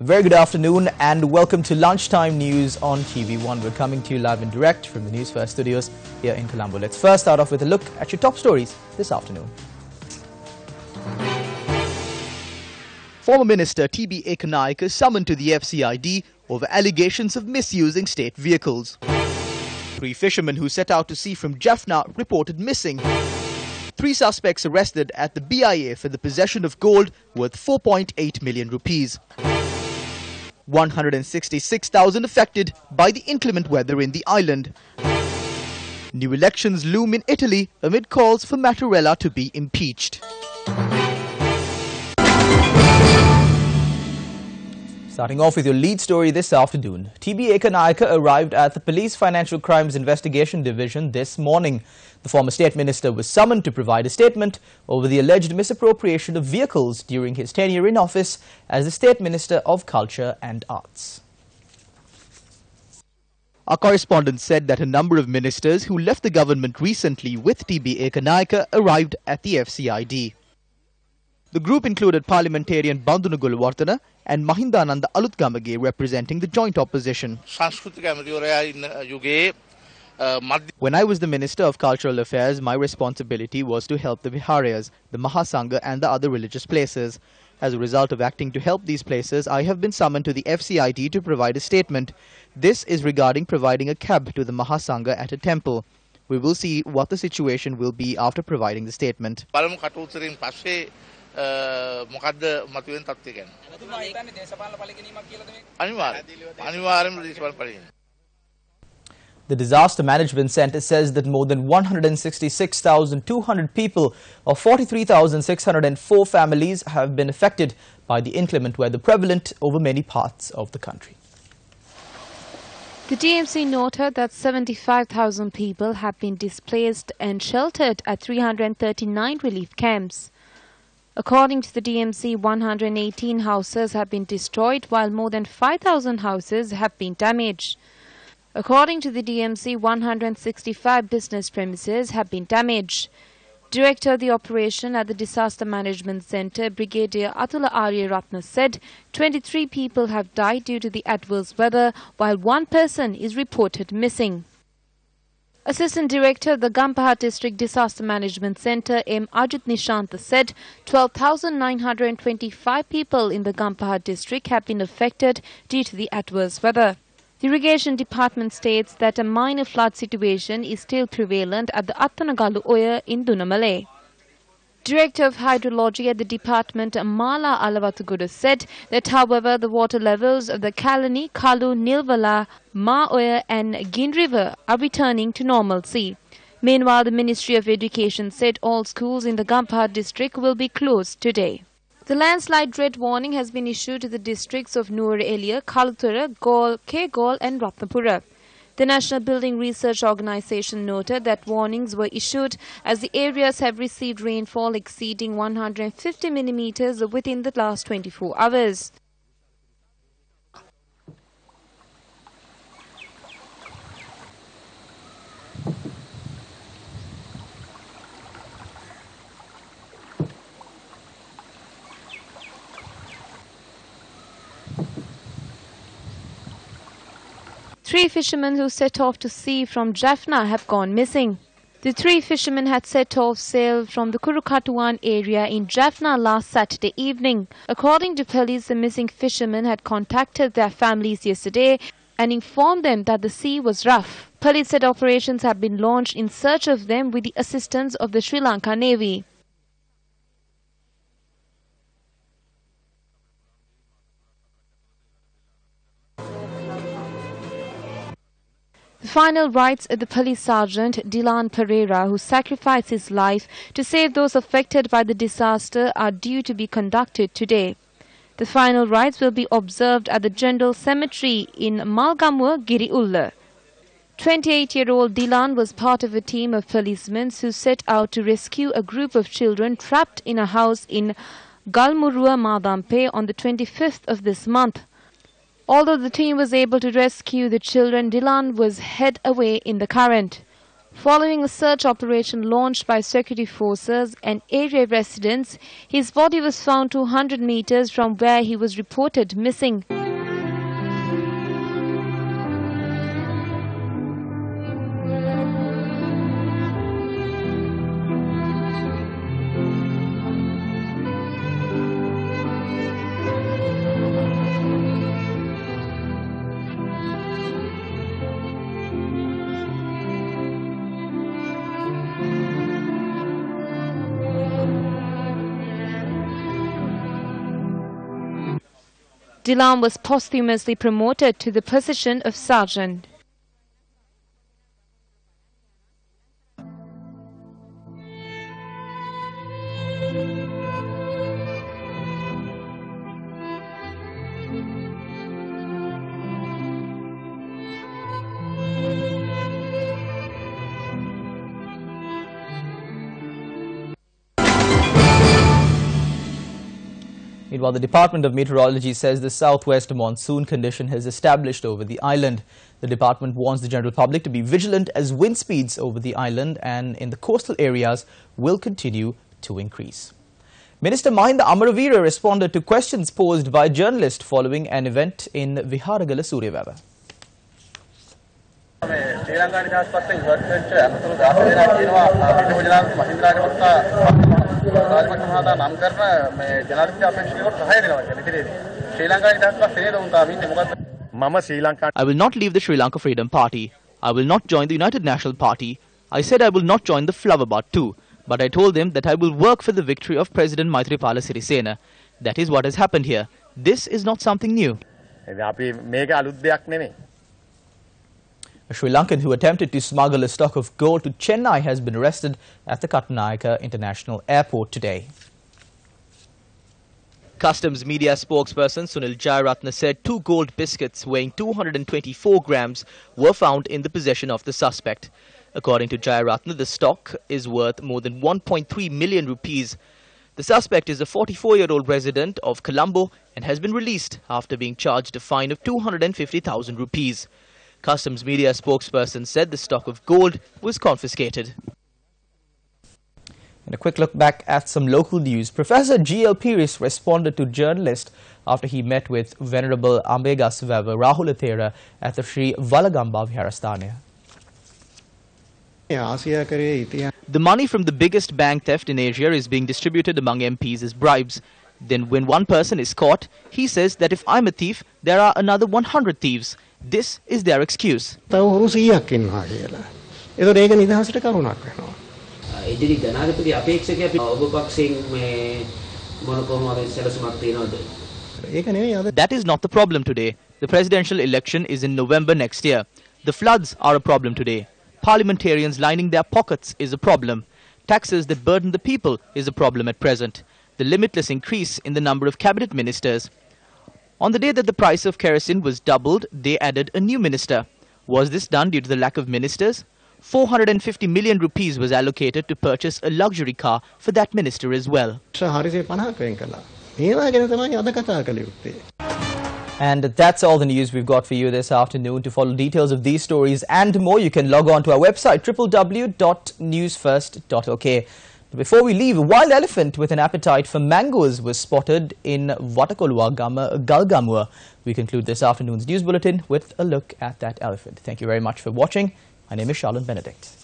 Very good afternoon and welcome to Lunchtime News on TV1. We're coming to you live and direct from the Newsfirst studios here in Colombo. Let's first start off with a look at your top stories this afternoon. Former Minister TB Ikanika summoned to the FCID over allegations of misusing state vehicles. 3 fishermen who set out to sea from Jaffna reported missing. 3 suspects arrested at the BIA for the possession of gold worth 4.8 million rupees. 166,000 affected by the inclement weather in the island. New elections loom in Italy amid calls for Mattarella to be impeached. Starting off with your lead story this afternoon, TB Ikanika arrived at the Police Financial Crimes Investigation Division this morning. The former state minister was summoned to provide a statement over the alleged misappropriation of vehicles during his tenure in office as the State Minister of Culture and Arts. Our correspondent said that a number of ministers who left the government recently with TB Ikanika arrived at the FCID. The group included parliamentarian Bandhunu Gulwarthana and Mahindananda Alutgamage representing the joint opposition. When I was the Minister of Cultural Affairs, my responsibility was to help the Viharyas, the Mahasangha and the other religious places. As a result of acting to help these places, I have been summoned to the FCID to provide a statement. This is regarding providing a cab to the Mahasangha at a temple. We will see what the situation will be after providing the statement. The Disaster Management Centre says that more than 166,200 people or 43,604 families have been affected by the inclement weather prevalent over many parts of the country. The DMC noted that 75,000 people have been displaced and sheltered at 339 relief camps. According to the DMC, 118 houses have been destroyed while more than 5,000 houses have been damaged. According to the DMC, 165 business premises have been damaged. Director of the operation at the Disaster Management Centre, Brigadier Atula Arya Ratna said 23 people have died due to the adverse weather, while 1 person is reported missing. Assistant Director of the Gampaha District Disaster Management Centre, M. Ajit Nishanta said 12,925 people in the Gampaha district have been affected due to the adverse weather. The Irrigation Department states that a minor flood situation is still prevalent at the Attanagalu Oya in Dunamale. Director of Hydrology at the department, Mala Alavatuguda, said that however the water levels of the Kalani, Kalu, Nilvala, Maoya and Gin River are returning to normalcy. Meanwhile, the Ministry of Education said all schools in the Gampaha district will be closed today. The landslide red warning has been issued to the districts of Nur Elia, Kalutura, Gaul, Kegol and Ratnapura. The National Building Research Organization noted that warnings were issued as the areas have received rainfall exceeding 150 millimeters within the last 24 hours. Three fishermen who set off to sea from Jaffna have gone missing. The 3 fishermen had set off sail from the Kurukatuan area in Jaffna last Saturday evening. According to police, the missing fishermen had contacted their families yesterday and informed them that the sea was rough. Police said operations have been launched in search of them with the assistance of the Sri Lanka Navy. The final rites of the police sergeant Dylan Pereira, who sacrificed his life to save those affected by the disaster, are due to be conducted today. The final rites will be observed at the General Cemetery in Malgamur, Giriulla. 28-year-old Dylan was part of a team of policemen who set out to rescue a group of children trapped in a house in Galmurua Madampe on the 25th of this month. Although the team was able to rescue the children, Dylan was head away in the current. Following a search operation launched by security forces and area residents, his body was found 200 meters from where he was reported missing. Dilam was posthumously promoted to the position of sergeant. Meanwhile, the Department of Meteorology says the southwest monsoon condition has established over the island. The department warns the general public to be vigilant as wind speeds over the island and in the coastal areas will continue to increase. Minister Mahinda Amaraveera responded to questions posed by journalists following an event in Viharagala Suryavawa. I will not leave the Sri Lanka Freedom Party. I will not join the United National Party. I said I will not join the Flower Bath too. But I told them that I will work for the victory of President Maithripala Sirisena. That is what has happened here. This is not something new. A Sri Lankan who attempted to smuggle a stock of gold to Chennai has been arrested at the Ikanika International Airport today. Customs media spokesperson Sunil Jayaratne said 2 gold biscuits weighing 224 grams were found in the possession of the suspect. According to Jayaratne, the stock is worth more than 1.3 million rupees. The suspect is a 44-year-old resident of Colombo and has been released after being charged a fine of 250,000 rupees. Customs media spokesperson said the stock of gold was confiscated. And a quick look back at some local news. Professor G.L. Piris responded to journalists after he met with Venerable Ambegasvava Rahul Athera at the Sri Valagamba Viharasthana. The money from the biggest bank theft in Asia is being distributed among MPs as bribes. Then when one person is caught, he says that if I'm a thief, there are another 100 thieves. This is their excuse. That is not the problem today. The presidential election is in November next year. The floods are a problem today. Parliamentarians lining their pockets is a problem. Taxes that burden the people is a problem at present. The limitless increase in the number of cabinet ministers. On the day that the price of kerosene was doubled, they added a new minister. Was this done due to the lack of ministers? 450 million rupees was allocated to purchase a luxury car for that minister as well. And that's all the news we've got for you this afternoon. To follow details of these stories and more, you can log on to our website www.newsfirst.lk. Before we leave, a wild elephant with an appetite for mangoes was spotted in Watakolwa Galgamua. We conclude this afternoon's news bulletin with a look at that elephant. Thank you very much for watching. My name is Charlene Benedict.